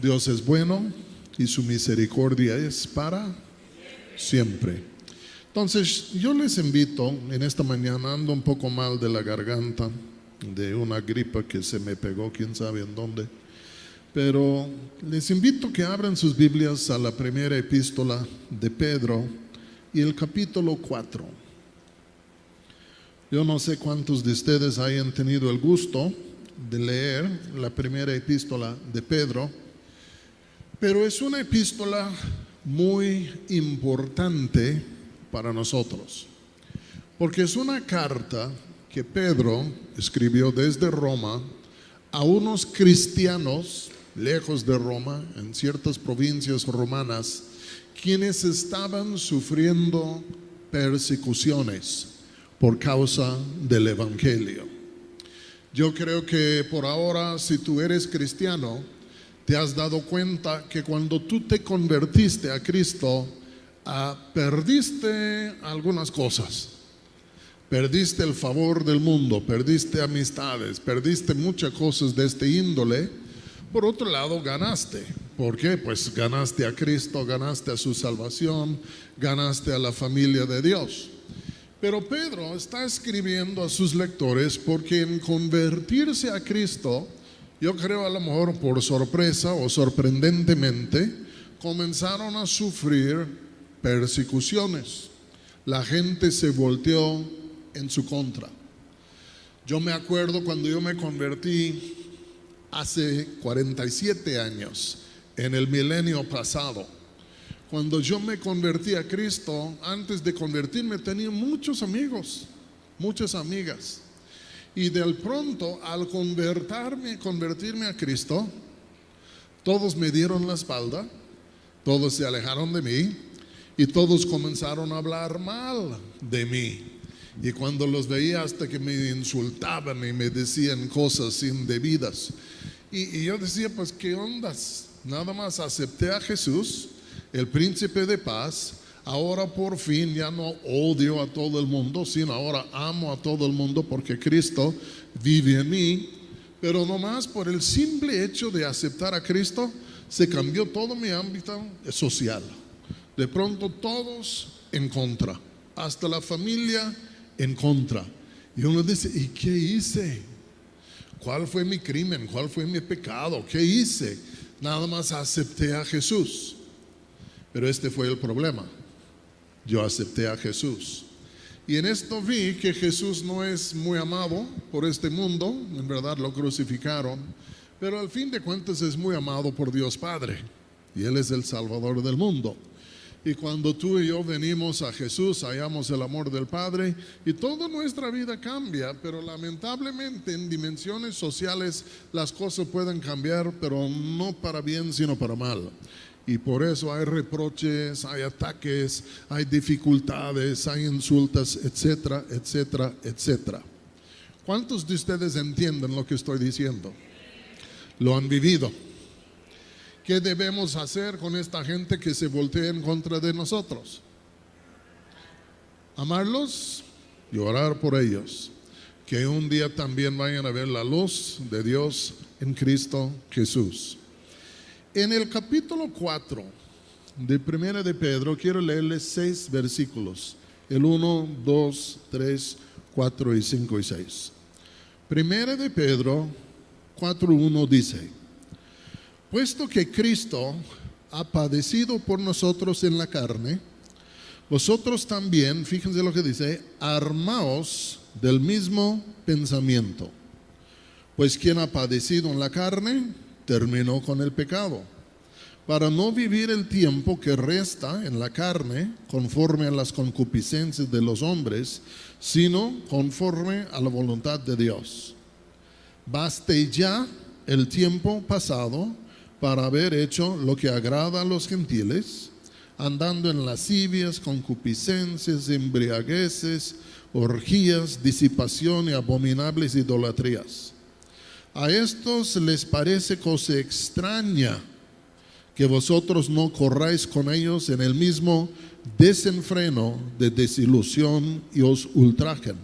Dios es bueno y su misericordia es para siempre. Entonces, yo les invito en esta mañana, ando un poco mal de la garganta, de una gripa que se me pegó, quién sabe en dónde. Pero les invito que abran sus Biblias a la primera epístola de Pedro y el capítulo 4. Yo no sé cuántos de ustedes hayan tenido el gusto de leer la primera epístola de Pedro, pero es una epístola muy importante para nosotros, porque es una carta que Pedro escribió desde Roma a unos cristianos lejos de Roma, en ciertas provincias romanas, quienes estaban sufriendo persecuciones por causa del Evangelio. Yo creo que por ahora, si tú eres cristiano, te has dado cuenta que cuando tú te convertiste a Cristo, perdiste algunas cosas. Perdiste el favor del mundo, perdiste amistades, perdiste muchas cosas de este índole. Por otro lado, ganaste. ¿Por qué? Pues ganaste a Cristo, ganaste a su salvación, ganaste a la familia de Dios. Pero Pedro está escribiendo a sus lectores porque en convertirse a Cristo, yo creo a lo mejor por sorpresa o sorprendentemente, comenzaron a sufrir persecuciones. La gente se volteó en su contra. Yo me acuerdo cuando yo me convertí hace 47 años, en el milenio pasado. Cuando yo me convertí a Cristo, antes de convertirme tenía muchos amigos, muchas amigas. Y del pronto, al convertirme a Cristo, todos me dieron la espalda, todos se alejaron de mí y todos comenzaron a hablar mal de mí. Y cuando los veía, hasta que me insultaban y me decían cosas indebidas. Y yo decía, pues, ¿qué ondas? Nada más acepté a Jesús, el príncipe de paz. Ahora por fin ya no odio a todo el mundo, sino ahora amo a todo el mundo porque Cristo vive en mí. Pero nomás por el simple hecho de aceptar a Cristo, se cambió todo mi ámbito social. De pronto todos en contra, hasta la familia en contra. Y uno dice, ¿y qué hice? ¿Cuál fue mi crimen? ¿Cuál fue mi pecado? ¿Qué hice? Nada más acepté a Jesús. Pero este fue el problema. Yo acepté a Jesús. Y en esto vi que Jesús no es muy amado por este mundo. En verdad lo crucificaron. Pero al fin de cuentas es muy amado por Dios Padre. Y Él es el Salvador del mundo. Y cuando tú y yo venimos a Jesús, hallamos el amor del Padre y toda nuestra vida cambia, pero lamentablemente en dimensiones sociales las cosas pueden cambiar, pero no para bien, sino para mal. Y por eso hay reproches, hay ataques, hay dificultades, hay insultos, etcétera, etcétera, etcétera. ¿Cuántos de ustedes entienden lo que estoy diciendo? Lo han vivido. ¿Qué debemos hacer con esta gente que se voltea en contra de nosotros? Amarlos y orar por ellos. Que un día también vayan a ver la luz de Dios en Cristo Jesús. En el capítulo 4 de Primera de Pedro, quiero leerles 6 versículos. El 1, 2, 3, 4 y 5 y 6. Primera de Pedro 4:1 dice: puesto que Cristo ha padecido por nosotros en la carne, vosotros también, fíjense lo que dice, armaos del mismo pensamiento. Pues quien ha padecido en la carne, terminó con el pecado, para no vivir el tiempo que resta en la carne, conforme a las concupiscencias de los hombres, sino conforme a la voluntad de Dios. Baste ya el tiempo pasado para haber hecho lo que agrada a los gentiles, andando en lascivias, concupiscencias, embriagueces, orgías, disipación y abominables idolatrías. A estos les parece cosa extraña que vosotros no corráis con ellos en el mismo desenfreno de desilusión y os ultrajen.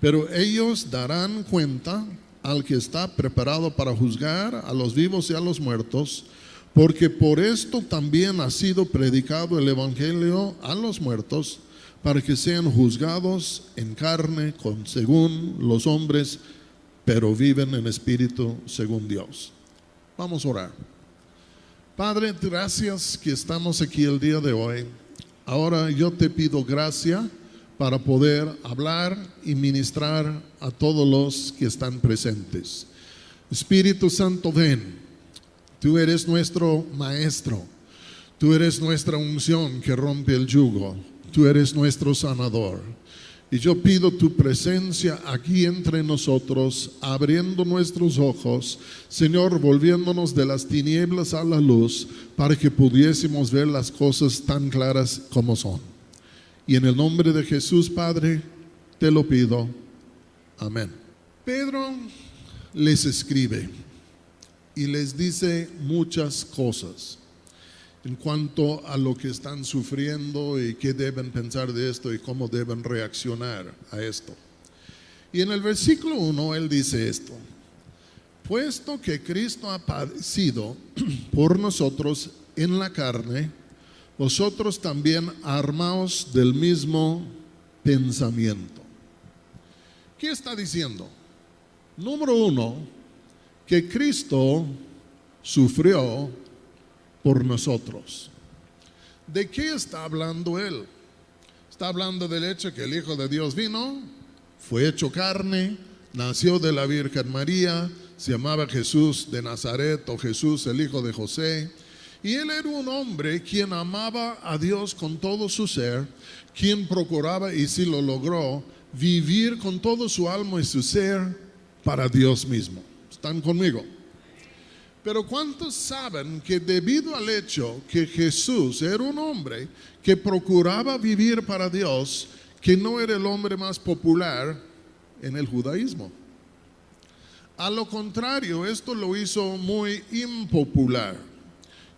Pero ellos darán cuenta al que está preparado para juzgar a los vivos y a los muertos, porque por esto también ha sido predicado el evangelio a los muertos, para que sean juzgados en carne según los hombres, pero viven en espíritu según Dios. Vamos a orar. Padre, gracias que estamos aquí el día de hoy. Ahora yo te pido gracia para poder hablar y ministrar a todos los que están presentes. Espíritu Santo, ven. Tú eres nuestro maestro. Tú eres nuestra unción que rompe el yugo. Tú eres nuestro sanador. Y yo pido tu presencia aquí entre nosotros, abriendo nuestros ojos, Señor, volviéndonos de las tinieblas a la luz, para que pudiésemos ver las cosas tan claras como son. Y en el nombre de Jesús, Padre, te lo pido. Amén. Pedro les escribe y les dice muchas cosas en cuanto a lo que están sufriendo y qué deben pensar de esto y cómo deben reaccionar a esto. Y en el versículo 1 él dice esto: puesto que Cristo ha padecido por nosotros en la carne, vosotros también armaos del mismo pensamiento. ¿Qué está diciendo? Número 1, que Cristo sufrió por nosotros. ¿De qué está hablando él? Está hablando del hecho que el Hijo de Dios vino, fue hecho carne, nació de la Virgen María, se llamaba Jesús de Nazaret o Jesús el hijo de José, y él era un hombre quien amaba a Dios con todo su ser, quien procuraba, y sí lo logró, vivir con todo su alma y su ser para Dios mismo. ¿Están conmigo? Pero ¿cuántos saben que debido al hecho que Jesús era un hombre que procuraba vivir para Dios, que no era el hombre más popular en el judaísmo? A lo contrario, esto lo hizo muy impopular.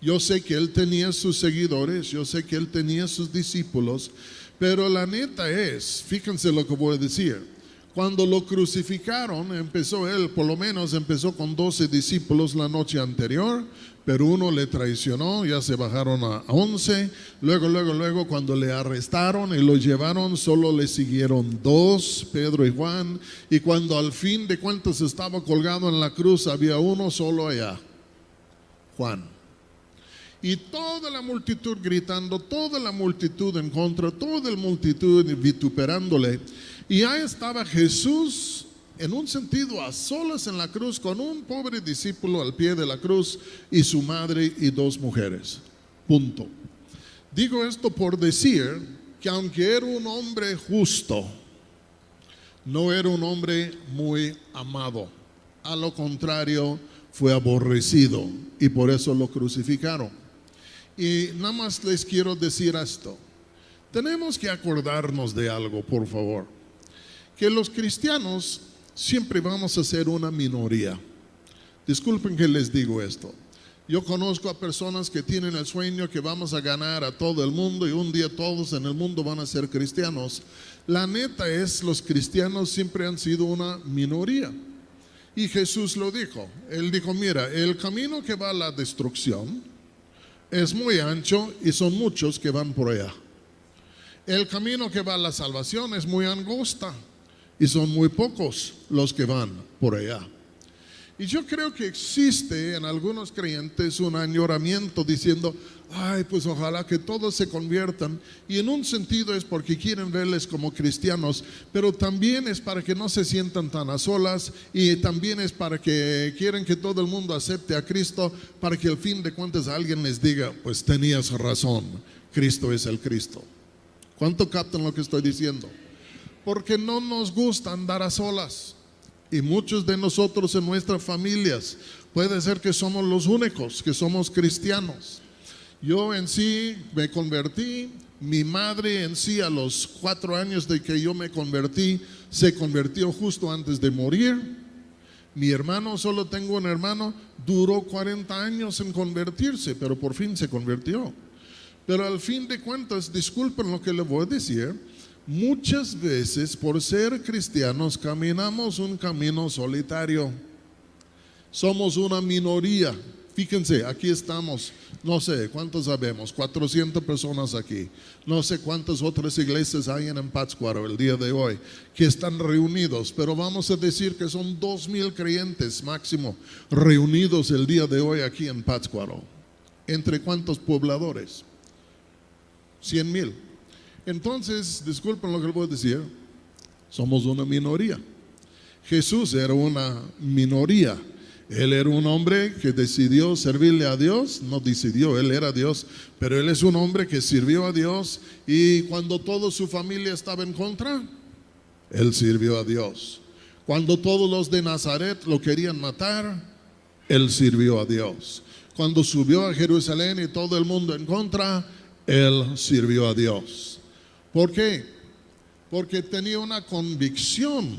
Yo sé que él tenía sus seguidores, yo sé que él tenía sus discípulos, pero la neta es, fíjense lo que voy a decir. Cuando lo crucificaron, empezó él, por lo menos empezó con 12 discípulos la noche anterior, pero uno le traicionó, ya se bajaron a 11. Luego, cuando le arrestaron y lo llevaron, solo le siguieron 2, Pedro y Juan. Y cuando al fin de cuentas estaba colgado en la cruz, había uno solo allá, Juan. Y toda la multitud gritando, toda la multitud en contra, toda la multitud vituperándole. Y ahí estaba Jesús, en un sentido, a solas en la cruz, con un pobre discípulo al pie de la cruz y su madre y 2 mujeres. Punto. Digo esto por decir que aunque era un hombre justo, no era un hombre muy amado. A lo contrario, fue aborrecido y por eso lo crucificaron. Y nada más les quiero decir esto. Tenemos que acordarnos de algo, por favor. Que los cristianos siempre vamos a ser una minoría. Disculpen que les digo esto. Yo conozco a personas que tienen el sueño que vamos a ganar a todo el mundo y un día todos en el mundo van a ser cristianos. La neta es, los cristianos siempre han sido una minoría. Y Jesús lo dijo. Él dijo, mira, el camino que va a la destrucción es muy ancho y son muchos que van por allá. El camino que va a la salvación es muy angosta y son muy pocos los que van por allá. Y yo creo que existe en algunos creyentes un añoramiento diciendo, ay, pues ojalá que todos se conviertan. Y en un sentido es porque quieren verles como cristianos, pero también es para que no se sientan tan a solas, y también es para que quieren que todo el mundo acepte a Cristo, para que al fin de cuentas alguien les diga, pues tenías razón, Cristo es el Cristo. ¿Cuánto captan lo que estoy diciendo? Porque no nos gusta andar a solas. Y muchos de nosotros en nuestras familias puede ser que somos los únicos que somos cristianos. Yo en sí me convertí, mi madre en sí a los 4 años de que yo me convertí, se convirtió justo antes de morir. Mi hermano, solo tengo un hermano, duró 40 años en convertirse, pero por fin se convirtió. Pero al fin de cuentas, disculpen lo que le voy a decir, Muchas veces por ser cristianos caminamos un camino solitario. Somos una minoría. Fíjense, aquí estamos, no sé cuántos sabemos, 400 personas aquí. No sé cuántas otras iglesias hay en Pátzcuaro el día de hoy que están reunidos, pero vamos a decir que son 2,000 creyentes máximo reunidos el día de hoy aquí en Pátzcuaro. ¿Entre cuántos pobladores? 100,000. Entonces, disculpen lo que les voy a decir, somos una minoría. Jesús era una minoría. Él era un hombre que decidió servirle a Dios, no decidió, él era Dios, pero él es un hombre que sirvió a Dios, y cuando toda su familia estaba en contra, él sirvió a Dios. Cuando todos los de Nazaret lo querían matar, él sirvió a Dios. Cuando subió a Jerusalén y todo el mundo en contra, él sirvió a Dios. ¿Por qué? Porque tenía una convicción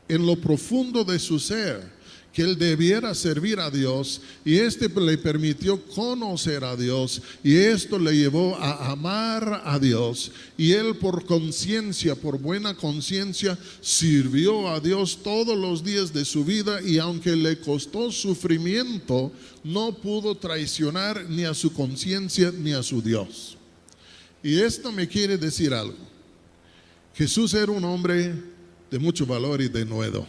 en lo profundo de su ser que él debiera servir a Dios, y le permitió conocer a Dios, y esto le llevó a amar a Dios, y él por conciencia, por buena conciencia, sirvió a Dios todos los días de su vida, y aunque le costó sufrimiento, no pudo traicionar ni a su conciencia ni a su Dios. Y esto me quiere decir algo. Jesús era un hombre de mucho valor y de nuevo.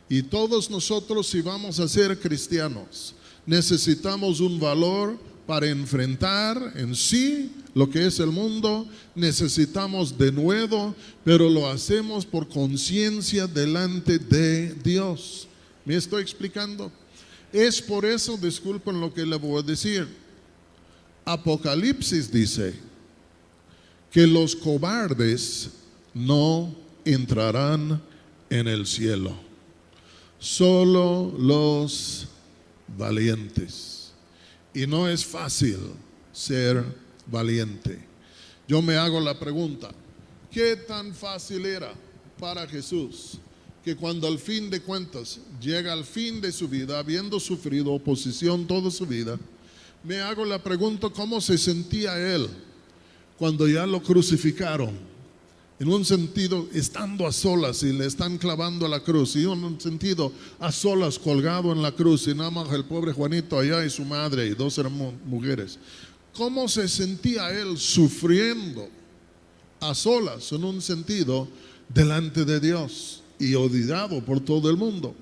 Y todos nosotros, si vamos a ser cristianos, necesitamos un valor para enfrentar en sí lo que es el mundo. Necesitamos de nuevo, pero lo hacemos por conciencia delante de Dios. ¿Me estoy explicando? Es por eso, disculpen lo que le voy a decir, Apocalipsis dice que los cobardes no entrarán en el cielo, solo los valientes. Y no es fácil ser valiente. Yo me hago la pregunta, ¿qué tan fácil era para Jesús que cuando al fin de cuentas llega al fin de su vida, habiendo sufrido oposición toda su vida, me hago la pregunta, ¿cómo se sentía él cuando ya lo crucificaron? En un sentido, estando a solas y le están clavando a la cruz, y en un sentido, a solas, colgado en la cruz, y nada más el pobre Juanito allá y su madre y 2 mujeres. ¿Cómo se sentía él sufriendo a solas, en un sentido, delante de Dios y odiado por todo el mundo?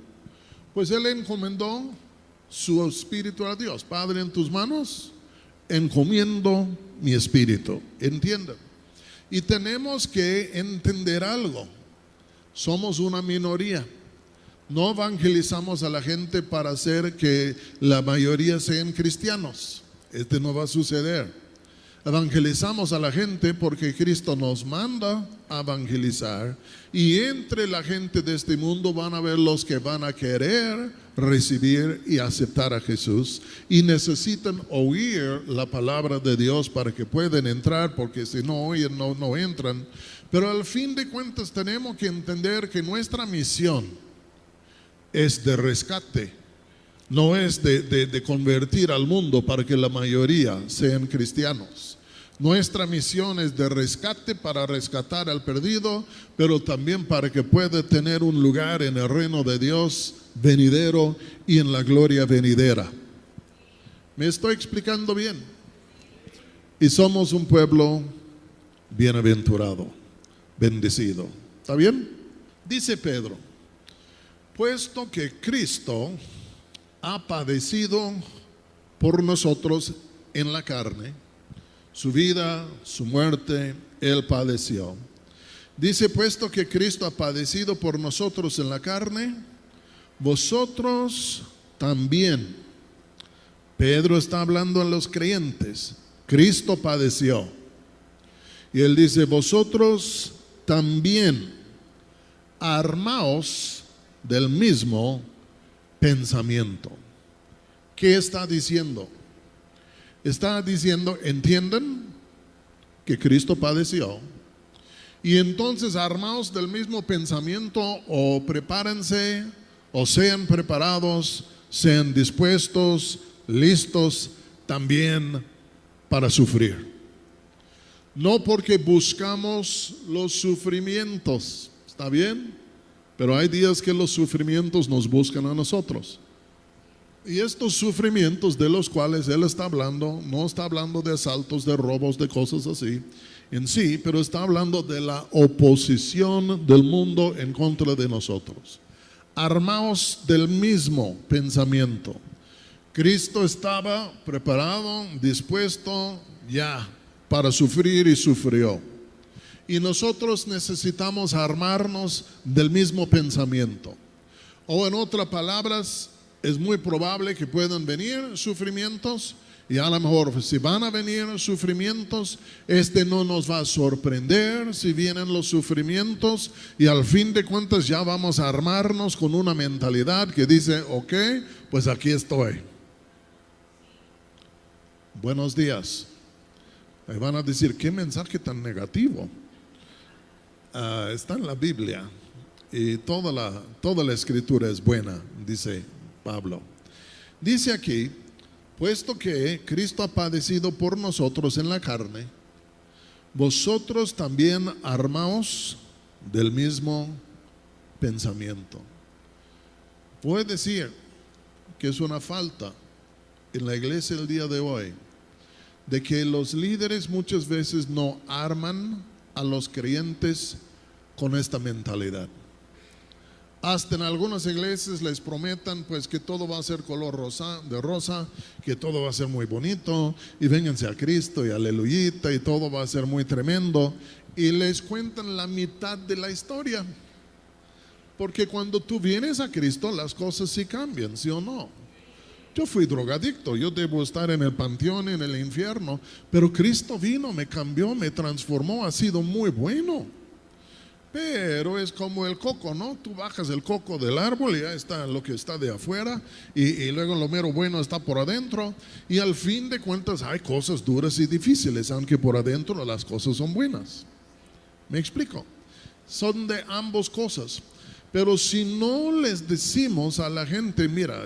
Pues él encomendó su espíritu a Dios. Padre, en tus manos encomiendo mi espíritu. ¿Entienden? Y tenemos que entender algo. Somos una minoría. No evangelizamos a la gente para hacer que la mayoría sean cristianos. No va a suceder. Evangelizamos a la gente porque Cristo nos manda a evangelizar, y entre la gente de este mundo van a haber los que van a querer recibir y aceptar a Jesús, y necesitan oír la palabra de Dios para que puedan entrar, porque si no oyen no entran. Pero al fin de cuentas tenemos que entender que nuestra misión es de rescate, no es de convertir al mundo para que la mayoría sean cristianos. Nuestra misión es de rescate, para rescatar al perdido, pero también para que pueda tener un lugar en el reino de Dios venidero y en la gloria venidera. ¿Me estoy explicando bien? Y somos un pueblo bienaventurado, bendecido. ¿Está bien? Dice Pedro, puesto que Cristo ha padecido por nosotros en la carne, su vida, su muerte, él padeció. Dice, puesto que Cristo ha padecido por nosotros en la carne, vosotros también. Pedro está hablando a los creyentes. Cristo padeció. Y él dice, vosotros también armaos del mismo pensamiento. ¿Qué está diciendo? Está diciendo, entiendan que Cristo padeció, y entonces armaos del mismo pensamiento, o prepárense, o sean preparados, sean dispuestos, listos también para sufrir. No porque buscamos los sufrimientos, ¿está bien? Pero hay días que los sufrimientos nos buscan a nosotros. Y estos sufrimientos de los cuales Él está hablando, no está hablando de asaltos, de robos, de cosas así en sí, pero está hablando de la oposición del mundo en contra de nosotros. Armaos del mismo pensamiento. Cristo estaba preparado, dispuesto ya para sufrir y sufrió. Y nosotros necesitamos armarnos del mismo pensamiento. O en otras palabras, es muy probable que puedan venir sufrimientos y a lo mejor si van a venir sufrimientos, no nos va a sorprender si vienen los sufrimientos y al fin de cuentas ya vamos a armarnos con una mentalidad que dice, ok, pues aquí estoy. Buenos días. Me van a decir, ¿qué mensaje tan negativo? Está en la Biblia y toda la escritura es buena, dice Pablo. Dice aquí, puesto que Cristo ha padecido por nosotros en la carne, vosotros también armaos del mismo pensamiento. Puedo decir que es una falta en la iglesia el día de hoy, de que los líderes muchas veces no arman a los creyentes con esta mentalidad. Hasta en algunas iglesias les prometan pues que todo va a ser color rosa, que todo va a ser muy bonito y vénganse a Cristo y aleluyita y todo va a ser muy tremendo y les cuentan la mitad de la historia. Porque cuando tú vienes a Cristo las cosas sí cambian, ¿sí o no? Yo fui drogadicto, yo debo estar en el panteón, en el infierno, pero Cristo vino, me cambió, me transformó, ha sido muy bueno. Pero es como el coco, ¿no? Tú bajas el coco del árbol y ya está lo que está de afuera y luego lo mero bueno está por adentro y al fin de cuentas hay cosas duras y difíciles, aunque por adentro las cosas son buenas. ¿Me explico? Son de ambas cosas. Pero si no les decimos a la gente, mira,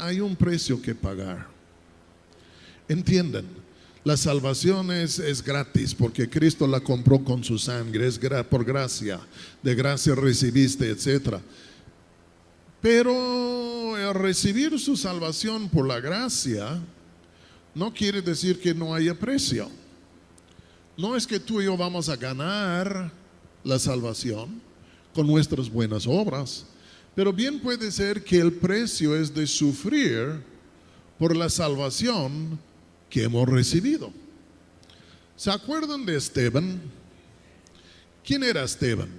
hay un precio que pagar. Entiendan. La salvación es gratis porque Cristo la compró con su sangre, es por gracia, de gracia recibiste, etc. Pero el recibir su salvación por la gracia no quiere decir que no haya precio. No es que tú y yo vamos a ganar la salvación con nuestras buenas obras, pero bien puede ser que el precio es de sufrir por la salvación que hemos recibido. ¿Se acuerdan de Esteban? ¿Quién era Esteban?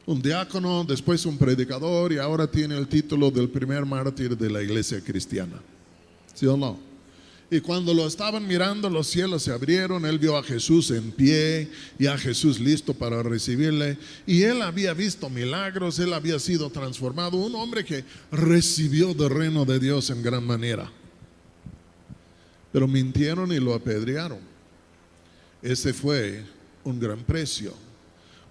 Un diácono, después un predicador y ahora tiene el título del primer mártir de la iglesia cristiana. ¿Sí o no? Y cuando lo estaban mirando, los cielos se abrieron, él vio a Jesús en pie y a Jesús listo para recibirle. Y él había visto milagros, él había sido transformado, un hombre que recibió del reino de Dios en gran manera. Pero mintieron y lo apedrearon. Ese fue un gran precio.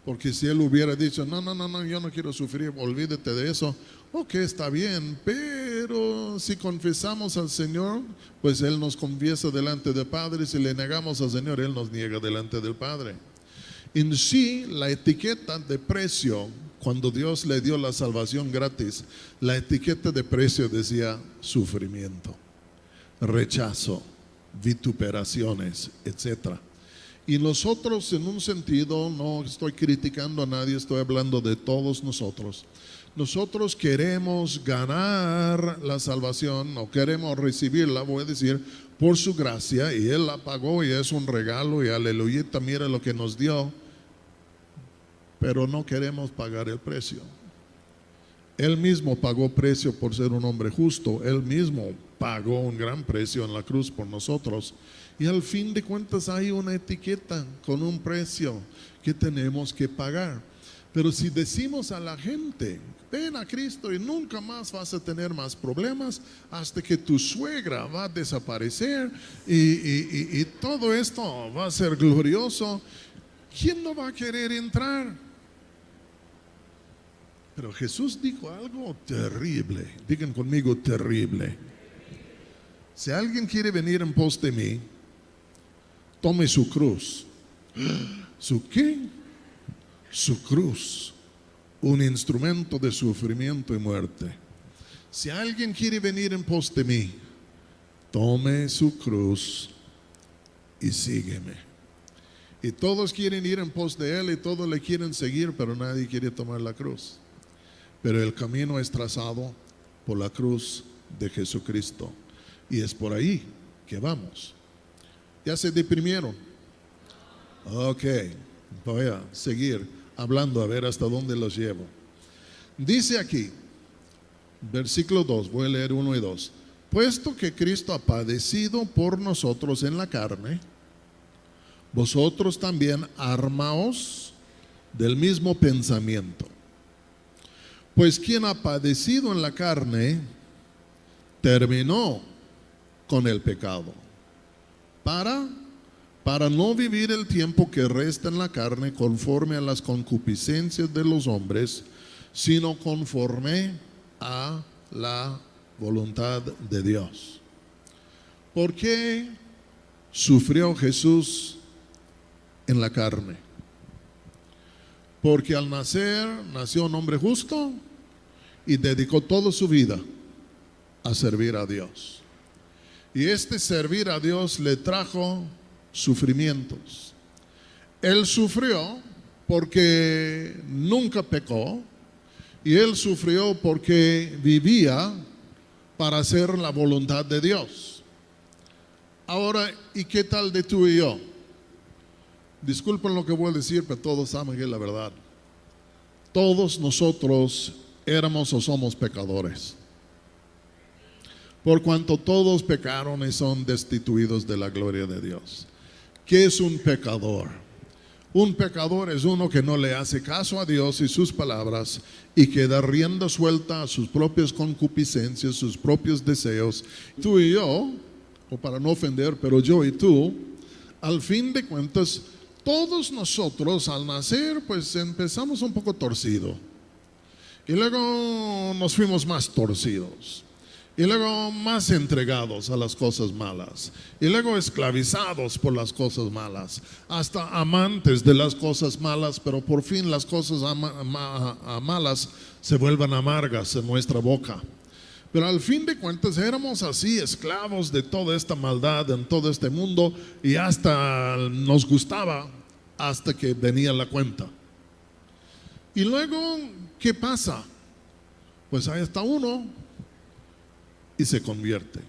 Porque si él hubiera dicho, no, yo no quiero sufrir, olvídate de eso. Ok, está bien, pero si confesamos al Señor, pues Él nos confiesa delante del Padre. Si le negamos al Señor, Él nos niega delante del Padre. En sí, la etiqueta de precio, cuando Dios le dio la salvación gratis, la etiqueta de precio decía sufrimiento, rechazo, vituperaciones, etc. Y nosotros, en un sentido, no estoy criticando a nadie, estoy hablando de todos nosotros. Nosotros queremos ganar la salvación o queremos recibirla, voy a decir, por su gracia, y Él la pagó y es un regalo y aleluyita, mira lo que nos dio, pero no queremos pagar el precio. Él mismo pagó precio por ser un hombre justo, Él mismo pagó un gran precio en la cruz por nosotros. Y al fin de cuentas hay una etiqueta con un precio que tenemos que pagar. Pero si decimos a la gente, ven a Cristo y nunca más vas a tener más problemas hasta que tu suegra va a desaparecer y todo esto va a ser glorioso, ¿quién no va a querer entrar? Pero Jesús dijo algo terrible. Digan conmigo, terrible. Si alguien quiere venir en pos de mí, tome su cruz ¿Su qué? Su cruz, un instrumento de sufrimiento y muerte. Si alguien quiere venir en pos de mí, tome su cruz y sígueme. Y todos quieren ir en pos de Él y todos le quieren seguir, pero nadie quiere tomar la cruz. Pero el camino es trazado por la cruz de Jesucristo. Y es por ahí que vamos. ¿Ya se deprimieron? Ok, voy a seguir hablando a ver hasta dónde los llevo. Dice aquí, versículo 2, voy a leer 1 y 2. Puesto que Cristo ha padecido por nosotros en la carne, vosotros también armaos del mismo pensamiento. Pues quien ha padecido en la carne, terminó con el pecado, para no vivir el tiempo que resta en la carne conforme a las concupiscencias de los hombres, sino conforme a la voluntad de Dios. ¿Por qué sufrió Jesús en la carne? Porque al nacer, nació un hombre justo y dedicó toda su vida a servir a Dios. Y este servir a Dios le trajo sufrimientos. Él sufrió porque nunca pecó, y él sufrió porque vivía para hacer la voluntad de Dios. Ahora, ¿y qué tal de tú y yo? Disculpen lo que voy a decir, pero todos saben que es la verdad. Todos nosotros éramos o somos pecadores. Por cuanto todos pecaron y son destituidos de la gloria de Dios. ¿Qué es un pecador? Un pecador es uno que no le hace caso a Dios y sus palabras y que da rienda suelta a sus propias concupiscencias, sus propios deseos. Tú y yo, o para no ofender, pero yo y tú, al fin de cuentas, todos nosotros al nacer pues empezamos un poco torcido y luego nos fuimos más torcidos. Y luego más entregados a las cosas malas. Y luego esclavizados por las cosas malas. Hasta amantes de las cosas malas, pero por fin las cosas malas se vuelven amargas en nuestra boca. Pero al fin de cuentas éramos así, esclavos de toda esta maldad en todo este mundo. Y hasta nos gustaba hasta que venía la cuenta. Y luego, ¿qué pasa? Pues ahí está uno y se convierte.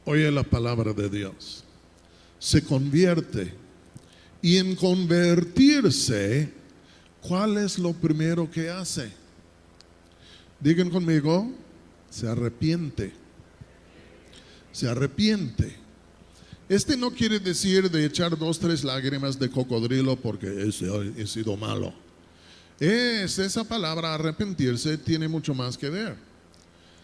Oye la palabra de Dios. Se convierte. Y en convertirse, ¿cuál es lo primero que hace? Digan conmigo, se arrepiente. Se arrepiente. Este no quiere decir de echar 2, 3 lágrimas de cocodrilo porque he sido malo. Esa palabra arrepentirse tiene mucho más que ver.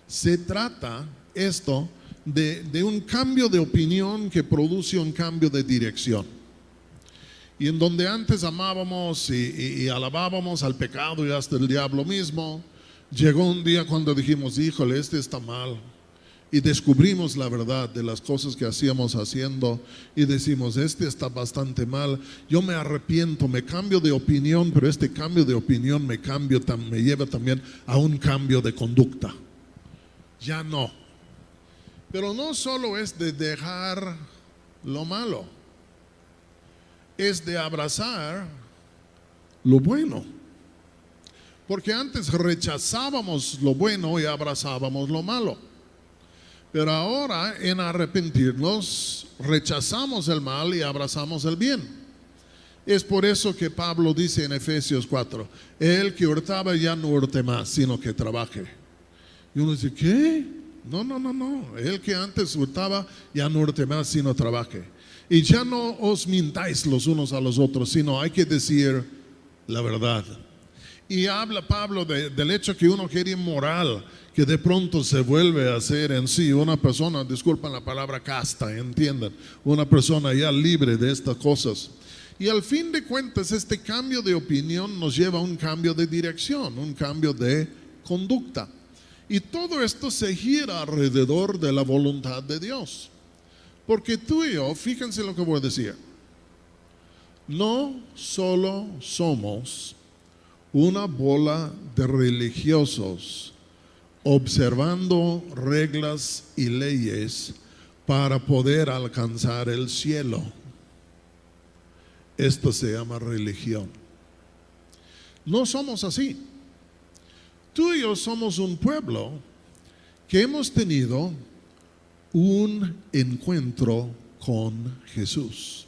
Se trata esto de un cambio de opinión que produce un cambio de dirección. Y en donde antes amábamos y alabábamos al pecado y hasta el diablo mismo, llegó un día cuando dijimos, híjole, este está mal. Y descubrimos la verdad de las cosas que hacíamos haciendo y decimos, este está bastante mal, yo me arrepiento, me cambio de opinión, pero este cambio de opinión me lleva también a un cambio de conducta. Ya no. Pero no solo es de dejar lo malo, es de abrazar lo bueno. Porque antes rechazábamos lo bueno y abrazábamos lo malo. Pero ahora en arrepentirnos rechazamos el mal y abrazamos el bien. Es por eso que Pablo dice en Efesios 4, el que hurtaba ya no hurte más, sino que trabaje. Y uno dice, ¿qué? No. El que antes hurtaba ya no hurte más, sino trabaje. Y ya no os mintáis los unos a los otros, sino hay que decir la verdad. Y habla Pablo del hecho que uno que era inmoral, que de pronto se vuelve a ser en sí una persona, disculpen la palabra casta, entiendan, una persona ya libre de estas cosas. Y al fin de cuentas este cambio de opinión nos lleva a un cambio de dirección, un cambio de conducta. Y todo esto se gira alrededor de la voluntad de Dios. Porque tú y yo, fíjense lo que voy a decir. No solo somos una bola de religiosos observando reglas y leyes para poder alcanzar el cielo. Esto se llama religión. No somos así. Tú y yo somos un pueblo que hemos tenido un encuentro con Jesús.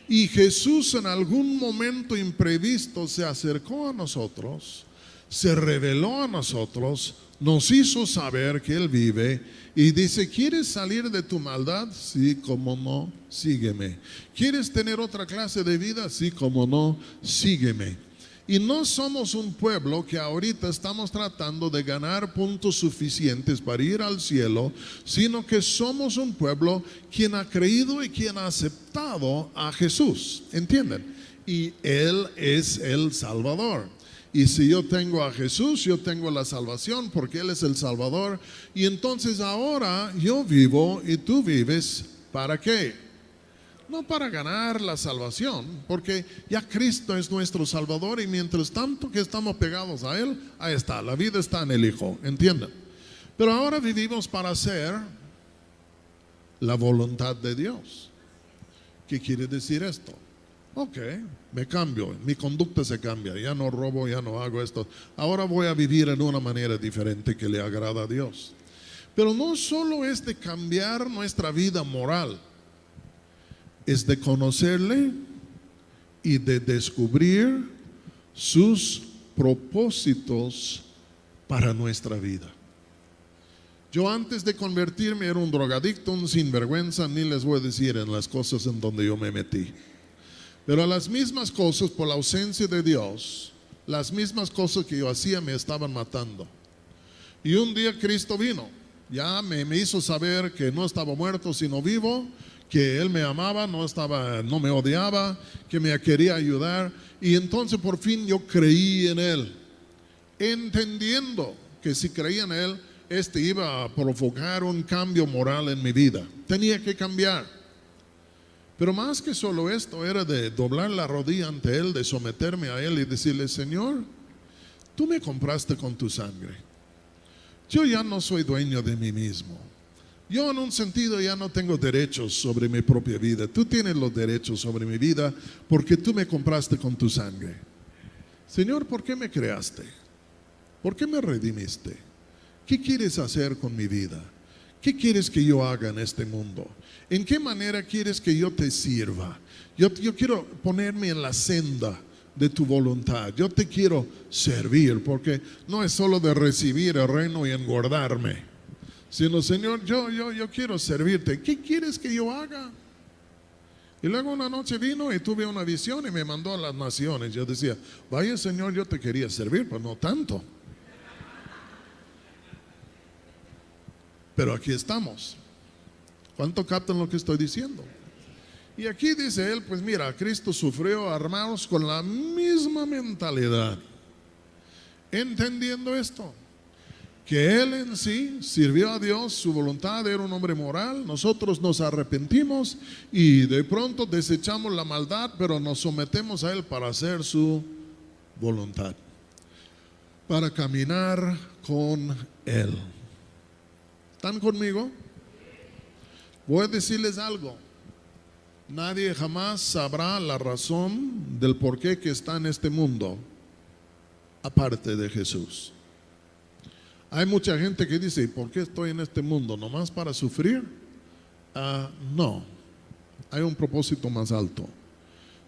Y Jesús en algún momento imprevisto se acercó a nosotros, se reveló a nosotros, nos hizo saber que Él vive y dice: ¿quieres salir de tu maldad? Sí, como no, sígueme. ¿Quieres tener otra clase de vida? Sí, como no, sígueme. Y no somos un pueblo que ahorita estamos tratando de ganar puntos suficientes para ir al cielo, sino que somos un pueblo quien ha creído y quien ha aceptado a Jesús. ¿Entienden? Y Él es el Salvador. Y si yo tengo a Jesús, yo tengo la salvación porque Él es el Salvador. Y entonces ahora yo vivo y tú vives, ¿para qué? No para ganar la salvación, porque ya Cristo es nuestro Salvador y mientras tanto que estamos pegados a Él, ahí está, la vida está en el Hijo, ¿entienden? Pero ahora vivimos para hacer la voluntad de Dios. ¿Qué quiere decir esto? Ok, me cambio, mi conducta se cambia, ya no robo, ya no hago esto. Ahora voy a vivir en una manera diferente que le agrada a Dios. Pero no solo es de cambiar nuestra vida moral, es de conocerle y de descubrir sus propósitos para nuestra vida. Yo antes de convertirme era un drogadicto, un sinvergüenza, ni les voy a decir en las cosas en donde yo me metí. Pero las mismas cosas, por la ausencia de Dios, las mismas cosas que yo hacía me estaban matando. Y un día Cristo vino, ya me hizo saber que no estaba muerto sino vivo, que Él me amaba, no me odiaba, que me quería ayudar. Y entonces por fin yo creí en Él, entendiendo que si creía en Él, iba a provocar un cambio moral en mi vida. Tenía que cambiar. Pero más que solo esto, era de doblar la rodilla ante Él, de someterme a Él y decirle: Señor, tú me compraste con tu sangre. Yo ya no soy dueño de mí mismo. Yo en un sentido ya no tengo derechos sobre mi propia vida. Tú tienes los derechos sobre mi vida porque tú me compraste con tu sangre. Señor, ¿por qué me creaste? ¿Por qué me redimiste? ¿Qué quieres hacer con mi vida? ¿Qué quieres que yo haga en este mundo? ¿En qué manera quieres que yo te sirva? Yo quiero ponerme en la senda de tu voluntad. Yo te quiero servir, porque no es solo de recibir el reino y engordarme, sino: Señor, yo quiero servirte. ¿Qué quieres que yo haga? Y luego una noche vino y tuve una visión y me mandó a las naciones. Yo decía: vaya, Señor, yo te quería servir, pero no tanto. Pero aquí estamos. ¿Cuánto captan lo que estoy diciendo? Y aquí dice él: pues mira, Cristo sufrió, hermanos, con la misma mentalidad, entendiendo esto, que Él en sí sirvió a Dios, su voluntad, era un hombre moral. Nosotros nos arrepentimos y de pronto desechamos la maldad, pero nos sometemos a Él para hacer su voluntad, para caminar con Él. ¿Están conmigo? Voy a decirles algo. Nadie jamás sabrá la razón del por qué que está en este mundo aparte de Jesús. Hay mucha gente que dice: ¿por qué estoy en este mundo? ¿Nomás para sufrir? No, hay un propósito más alto.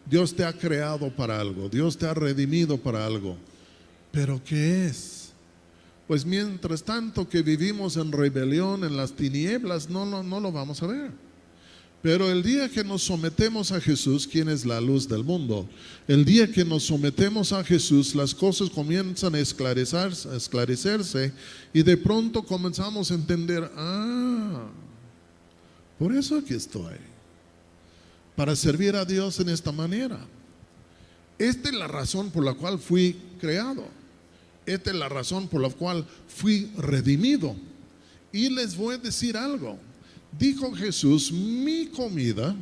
Dios te ha creado para algo, Dios te ha redimido para algo. ¿Pero qué es? Pues mientras tanto que vivimos en rebelión, en las tinieblas, no lo vamos a ver. Pero el día que nos sometemos a Jesús, quien es la luz del mundo, el día que nos sometemos a Jesús, las cosas comienzan a esclarecerse y de pronto comenzamos a entender: por eso aquí estoy, para servir a Dios en esta manera. Esta es la razón por la cual fui creado. Esta es la razón por la cual fui redimido. Y les voy a decir algo. Dijo Jesús: mi comida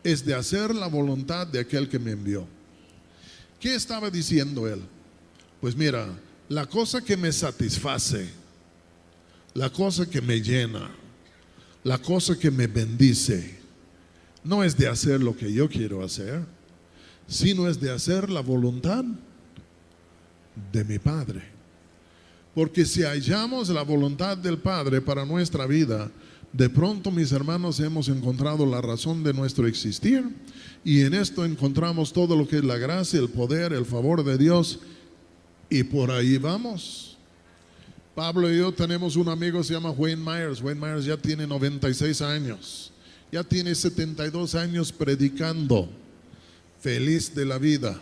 es de hacer la voluntad de aquel que me envió. ¿Qué estaba diciendo él? Pues mira, la cosa que me satisface, la cosa que me llena, la cosa que me bendice, no es de hacer lo que yo quiero hacer, sino es de hacer la voluntad de mi Padre. Porque si hallamos la voluntad del Padre para nuestra vida, de pronto, mis hermanos, hemos encontrado la razón de nuestro existir, y en esto encontramos todo lo que es la gracia, el poder, el favor de Dios, y por ahí vamos. Pablo y yo tenemos un amigo, se llama Wayne Myers. Wayne Myers ya tiene 96 años, ya tiene 72 años predicando, feliz de la vida,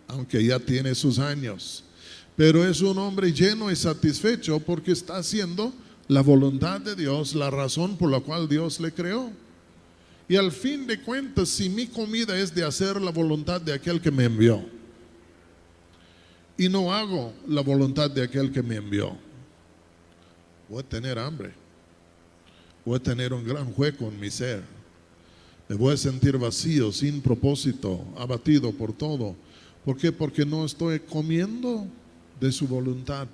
aunque ya tiene sus años, pero es un hombre lleno y satisfecho porque está haciendo la voluntad de Dios, la razón por la cual Dios le creó. Y al fin de cuentas, si mi comida es de hacer la voluntad de aquel que me envió, y no hago la voluntad de aquel que me envió, voy a tener hambre, voy a tener un gran hueco en mi ser, me voy a sentir vacío, sin propósito, abatido por todo. ¿Por qué? Porque no estoy comiendo de su voluntad.